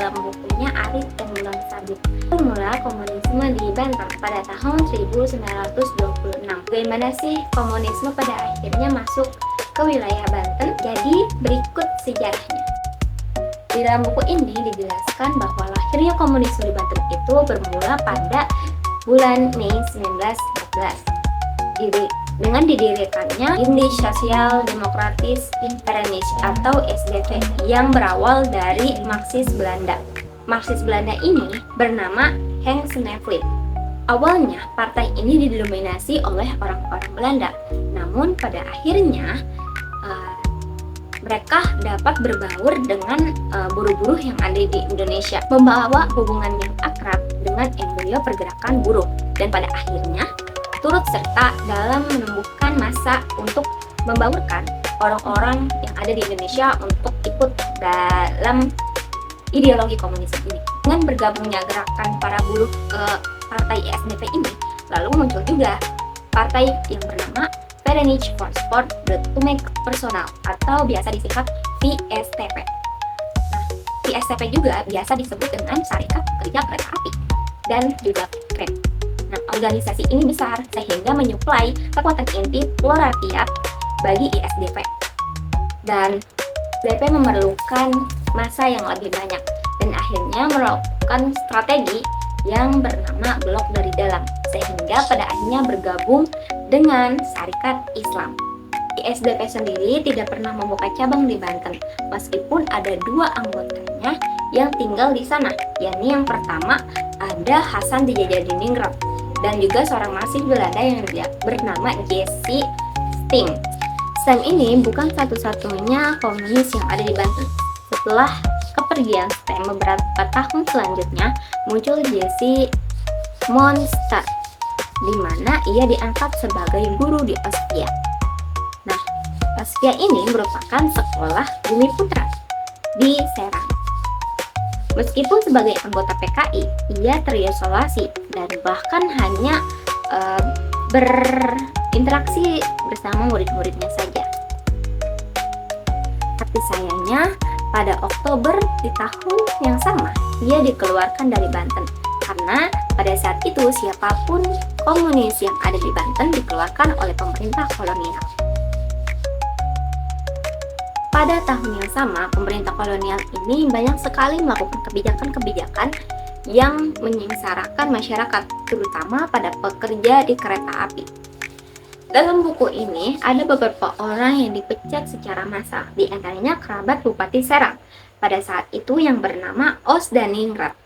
dalam bukunya Arif dan Mulan Sabit. Mula komunisme di Banten pada tahun 1926. Bagaimana sih komunisme pada akhirnya masuk ke wilayah Banten? Jadi berikut sejarahnya. Di dalam buku ini dijelaskan bahwa lahirnya komunisme di Banten itu bermula pada bulan Mei 1914 dengan didirikannya Indische Sosiaal Democratische Vereniging atau SDP yang berawal dari Marxis Belanda. Marxis Belanda ini bernama Henk Sneevliet. Awalnya partai ini didominasi oleh orang-orang Belanda, namun pada akhirnya mereka dapat berbaur dengan buruh-buruh yang ada di Indonesia, membawa hubungan yang akrab dengan embrio pergerakan buruh, dan pada akhirnya turut serta dalam menumbuhkan massa untuk membaurkan orang-orang yang ada di Indonesia untuk ikut dalam ideologi komunis ini. Dengan bergabungnya gerakan para buruh ke partai SDP ini, lalu muncul juga partai yang bernama Vereniging voor Sport de Toekomst Personal atau biasa disingkat VSTP. Nah, VSTP juga biasa disebut dengan Serikat Pekerja Kereta Api dan juga KREP. Nah, organisasi ini besar sehingga menyuplai kekuatan inti prorakyat bagi ISDP. Dan SDP memerlukan massa yang lebih banyak dan akhirnya melakukan strategi yang bernama blok dari dalam, sehingga pada akhirnya bergabung dengan Syarikat Islam. ISDP sendiri tidak pernah membuka cabang di Banten, meskipun ada 2 anggotanya yang tinggal di sana, yakni yang pertama ada Hasan Djadjadiningrat dan juga seorang mahasiswa Belanda yang bernama Jesse Stem. Stem ini bukan satu-satunya komunis yang ada di Banten. Setelah kepergian Stem beberapa tahun selanjutnya, muncul Jesse Monster, di mana ia diangkat sebagai guru di Aspia. Nah, Aspia ini merupakan sekolah Bumi Putra di Serang. Meskipun sebagai anggota PKI, ia terisolasi dan bahkan hanya berinteraksi bersama murid-muridnya saja. Tapi sayangnya, pada Oktober di tahun yang sama, ia dikeluarkan dari Banten karena pada saat itu siapapun komunis yang ada di Banten dikeluarkan oleh pemerintah kolonial. Pada tahun yang sama, pemerintah kolonial ini banyak sekali melakukan kebijakan-kebijakan yang menyengsarakan masyarakat, terutama pada pekerja di kereta api. Dalam buku ini ada beberapa orang yang dipecat secara massal, di antaranya kerabat Bupati Serang pada saat itu yang bernama Osdaningrat.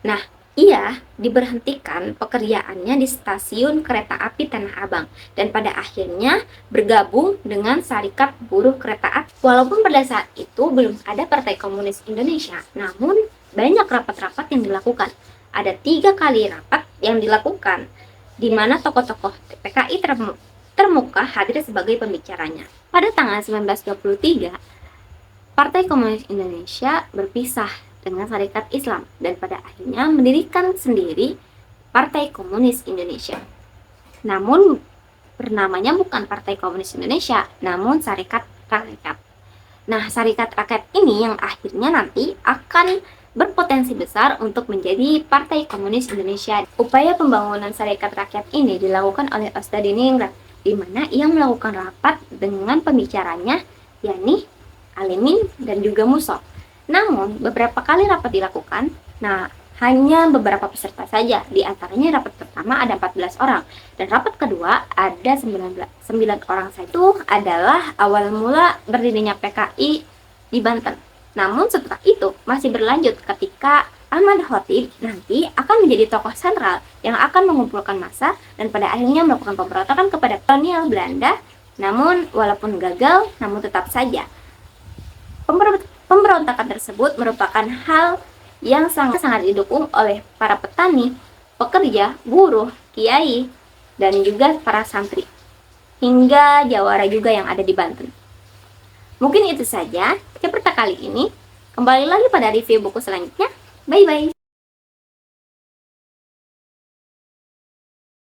Nah, ia diberhentikan pekerjaannya di stasiun kereta api Tanah Abang dan pada akhirnya bergabung dengan Serikat Buruh Kereta Api. Walaupun pada saat itu belum ada Partai Komunis Indonesia, namun banyak rapat-rapat yang dilakukan. Ada 3 kali rapat yang dilakukan, di mana tokoh-tokoh PKI termuka hadir sebagai pembicaranya. Pada tanggal 1923, Partai Komunis Indonesia berpisah dengan Syarikat Islam dan pada akhirnya mendirikan sendiri Partai Komunis Indonesia. Namun bernamanya bukan Partai Komunis Indonesia, namun Syarikat Rakyat. Nah, Syarikat Rakyat ini yang akhirnya nanti akan berpotensi besar untuk menjadi Partai Komunis Indonesia. Upaya pembangunan Syarikat Rakyat ini dilakukan oleh Osdaningrat, di mana ia melakukan rapat dengan pembicaranya, yakni Alimin dan juga Musso. Namun, beberapa kali rapat dilakukan, hanya beberapa peserta saja. Di antaranya rapat pertama ada 14 orang, dan rapat kedua ada 9 orang saja. Itu adalah awal mula berdirinya PKI di Banten. Namun setelah itu masih berlanjut ketika Ahmad Khotib nanti akan menjadi tokoh sentral yang akan mengumpulkan massa dan pada akhirnya melakukan pemberontakan kepada kolonial Belanda. Namun, walaupun gagal, namun tetap saja pemberontakan tersebut merupakan hal yang sangat didukung oleh para petani, pekerja, buruh, kiai, dan juga para santri, hingga jawara juga yang ada di Banten. Mungkin itu saja cerita kali ini. Kembali lagi pada review buku selanjutnya. Bye-bye.